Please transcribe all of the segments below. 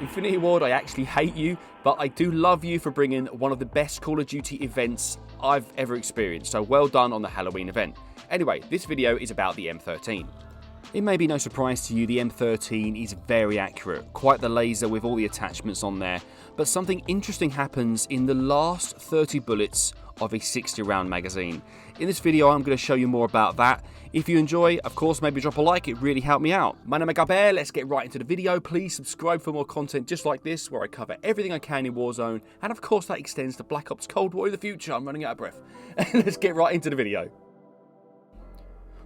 Infinity Ward, I actually hate you, but I do love you for bringing one of the best Call of Duty events I've ever experienced, so well done on the Halloween event. Anyway, this video is about the M13. It may be no surprise to you, the M13 is very accurate, quite the laser with all the attachments on there, but something interesting happens in the last 30 bullets of a 60 round magazine. In this video I'm going to show you more about that. If you enjoy, of course, maybe drop a like, it really helped me out. My name is Gaaba, let's get right into the video. Please subscribe for more content just like this, where I cover everything I can in Warzone, and of course that extends to Black Ops Cold War in the future. I'm running out of breath. Let's get right into the video.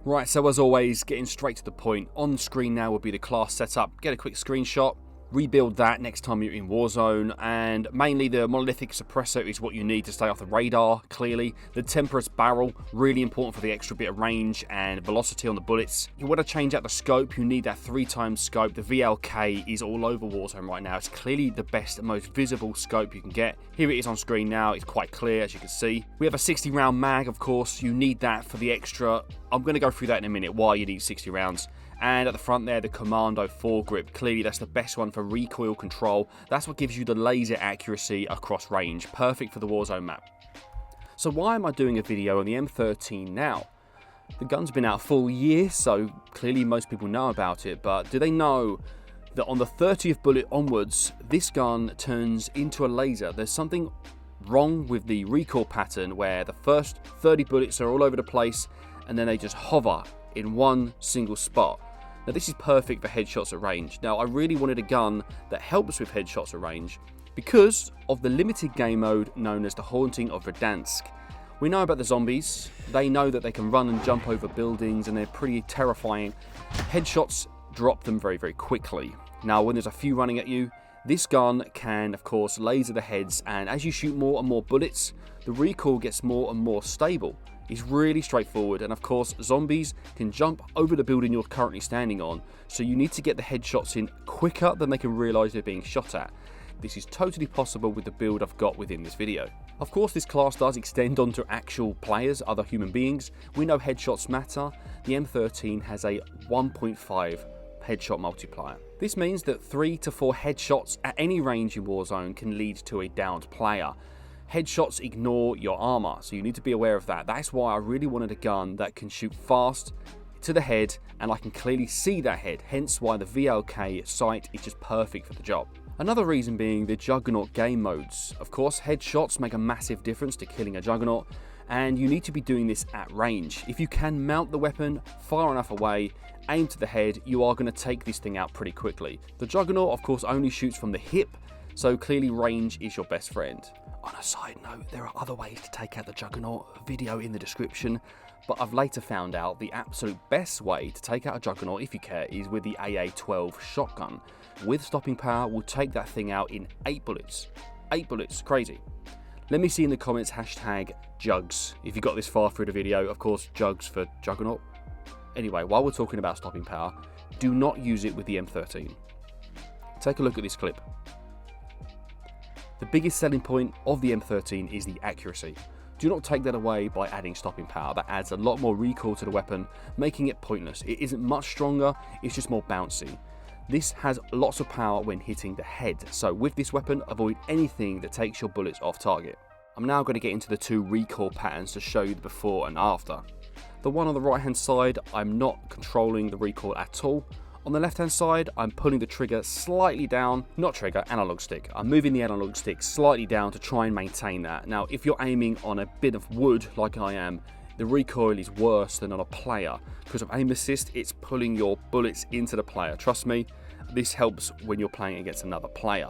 Right, so as always, getting straight to the point, on screen now will be the class setup. Get a quick screenshot, rebuild that next time you're in Warzone, and mainly the monolithic suppressor is what you need to stay off the radar, clearly. The temperous barrel, really important for the extra bit of range and velocity on the bullets. You want to change out the scope, you need that 3x scope. The VLK is all over Warzone right now. It's clearly the best and most visible scope you can get. Here it is on screen now, it's quite clear as you can see. We have a 60 round mag, of course, you need that for the extra. I'm going to go through that in a minute, why you need 60 rounds. And at the front there, the Commando foregrip. Clearly, that's the best one for recoil control. That's what gives you the laser accuracy across range. Perfect for the Warzone map. So why am I doing a video on the M13 now? The gun's been out a full year, so clearly most people know about it. But do they know that on the 30th bullet onwards, this gun turns into a laser? There's something wrong with the recoil pattern where the first 30 bullets are all over the place and then they just hover in one single spot. Now this is perfect for headshots at range. Now I really wanted a gun that helps with headshots at range because of the limited game mode known as the Haunting of Verdansk. We know about the zombies, they know that they can run and jump over buildings and they're pretty terrifying. Headshots drop them very, very quickly. Now when there's a few running at you, this gun can of course laser the heads, and as you shoot more and more bullets, the recoil gets more and more stable. It's really straightforward, and of course zombies can jump over the building you're currently standing on, so you need to get the headshots in quicker than they can realise they're being shot at. This is totally possible with the build I've got within this video. Of course this class does extend onto actual players, other human beings. We know headshots matter. The M13 has a 1.5 headshot multiplier. This means that 3 to 4 headshots at any range in Warzone can lead to a downed player. Headshots ignore your armor, so you need to be aware of that. That's why I really wanted a gun that can shoot fast to the head, and I can clearly see that head, hence why the VLK sight is just perfect for the job. Another reason being the Juggernaut game modes. Of course, headshots make a massive difference to killing a Juggernaut, and you need to be doing this at range. If you can mount the weapon far enough away, aim to the head, you are going to take this thing out pretty quickly. The Juggernaut, of course, only shoots from the hip, so clearly range is your best friend. On a side note, there are other ways to take out the Juggernaut, video in the description, but I've later found out the absolute best way to take out a Juggernaut, if you care, is with the AA-12 shotgun. With stopping power, we'll take that thing out in 8 bullets. 8 bullets, crazy. Let me see in the comments hashtag Jugs, if you got this far through the video, of course Jugs for Juggernaut. Anyway, while we're talking about stopping power, do not use it with the M13. Take a look at this clip. The biggest selling point of the M13 is the accuracy. Do not take that away by adding stopping power. That adds a lot more recoil to the weapon, making it pointless. It isn't much stronger, it's just more bouncy. This has lots of power when hitting the head, so with this weapon, avoid anything that takes your bullets off target. I'm now going to get into the 2 recoil patterns to show you the before and after. The one on the right hand side, I'm not controlling the recoil at all. On the left hand side, I'm pulling the trigger slightly down, not trigger, analog stick. I'm moving the analog stick slightly down to try and maintain that. Now, if you're aiming on a bit of wood, like I am, the recoil is worse than on a player. Because of aim assist, it's pulling your bullets into the player. Trust me, this helps when you're playing against another player.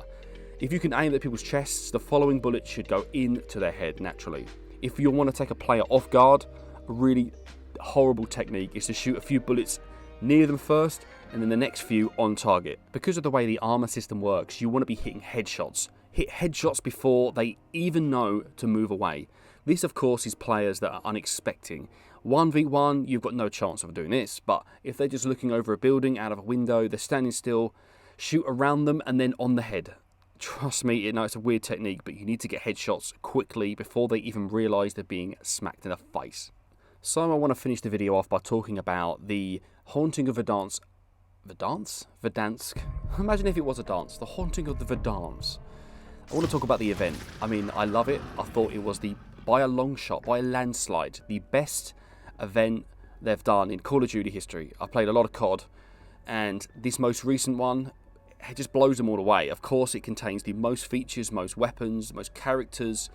If you can aim at people's chests, the following bullet should go into their head naturally. If you want to take a player off guard, a really horrible technique is to shoot a few bullets near them first, and then the next few on target. Because of the way the armor system works, you want to be hitting headshots. Hit headshots before they even know to move away. This of course is players that are unexpecting. 1v1, you've got no chance of doing this, but if they're just looking over a building out of a window, they're standing still, shoot around them and then on the head. Trust me, I know it's a weird technique, but you need to get headshots quickly before they even realise they're being smacked in the face. So I want to finish the video off by talking about the Haunting of Verdansk. Verdansk? Imagine if it was a dance. The Haunting of the Verdansk. I want to talk about the event. I mean, I love it. I thought it was by a long shot, by a landslide, the best event they've done in Call of Duty history. I've played a lot of COD, and this most recent one, it just blows them all away. Of course, it contains the most features, most weapons, most characters,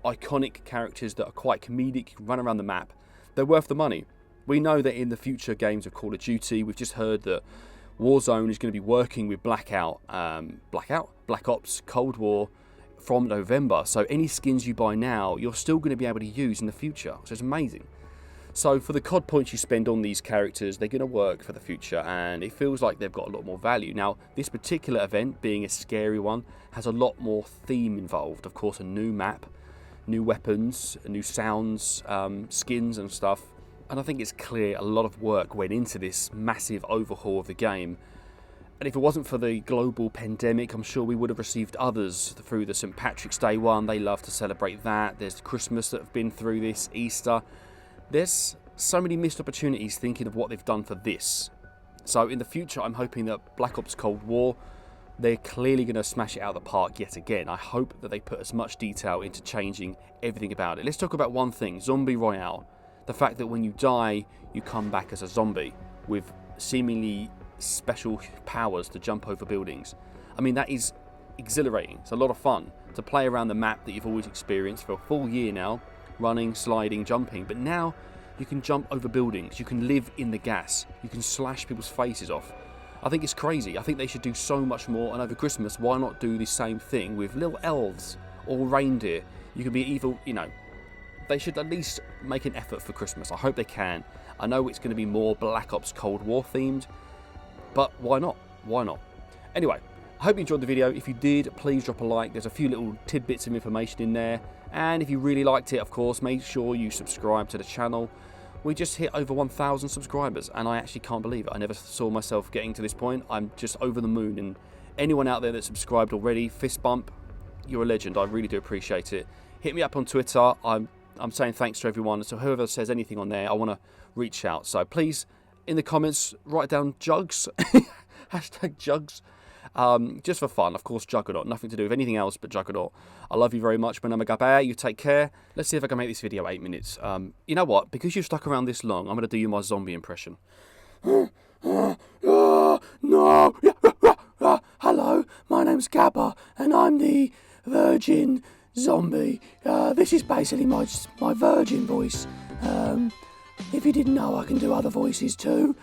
iconic characters that are quite comedic, you can run around the map. They're worth the money. We know that in the future games of Call of Duty, we've just heard that Warzone is going to be working with Black Ops, Cold War from November. So any skins you buy now, you're still going to be able to use in the future. So it's amazing. So for the COD points you spend on these characters, they're going to work for the future, and it feels like they've got a lot more value. Now, this particular event, being a scary one, has a lot more theme involved. Of course, a new map, new weapons, new sounds, skins and stuff. And I think it's clear a lot of work went into this massive overhaul of the game. And if it wasn't for the global pandemic, I'm sure we would have received others through the St. Patrick's Day one. They love to celebrate that. There's Christmas that have been through this, Easter. There's so many missed opportunities thinking of what they've done for this. So in the future, I'm hoping that Black Ops Cold War, they're clearly going to smash it out of the park yet again. I hope that they put as much detail into changing everything about it. Let's talk about one thing, Zombie Royale. The fact that when you die, you come back as a zombie with seemingly special powers to jump over buildings. I mean, that is exhilarating. It's a lot of fun to play around the map that you've always experienced for a full year now. Running, sliding, jumping, but now you can jump over buildings, you can live in the gas, you can slash people's faces off. I think it's crazy. I think they should do so much more, and over Christmas, why not do the same thing with little elves or reindeer? You can be evil, you know. They should at least make an effort for Christmas. I hope they can. I know it's going to be more Black Ops Cold War themed, but why not? Why not? Anyway, I hope you enjoyed the video. If you did, please drop a like. There's a few little tidbits of information in there. And if you really liked it, of course, make sure you subscribe to the channel. We just hit over 1,000 subscribers, and I actually can't believe it. I never saw myself getting to this point. I'm just over the moon. And anyone out there that's subscribed already, fist bump, you're a legend. I really do appreciate it. Hit me up on Twitter. I'm saying thanks to everyone. So whoever says anything on there, I want to reach out. So please, in the comments, write down Jugs. Hashtag Jugs. Just for fun, of course, Juggernaut. Nothing to do with anything else but Juggernaut. I love you very much. My name is Gaaba. You take care. Let's see if I can make this video 8 minutes. You know what? Because you've stuck around this long, I'm going to do you my zombie impression. No. Hello, my name's Gaaba, and I'm the virgin zombie. This is basically my virgin voice. If you didn't know, I can do other voices too.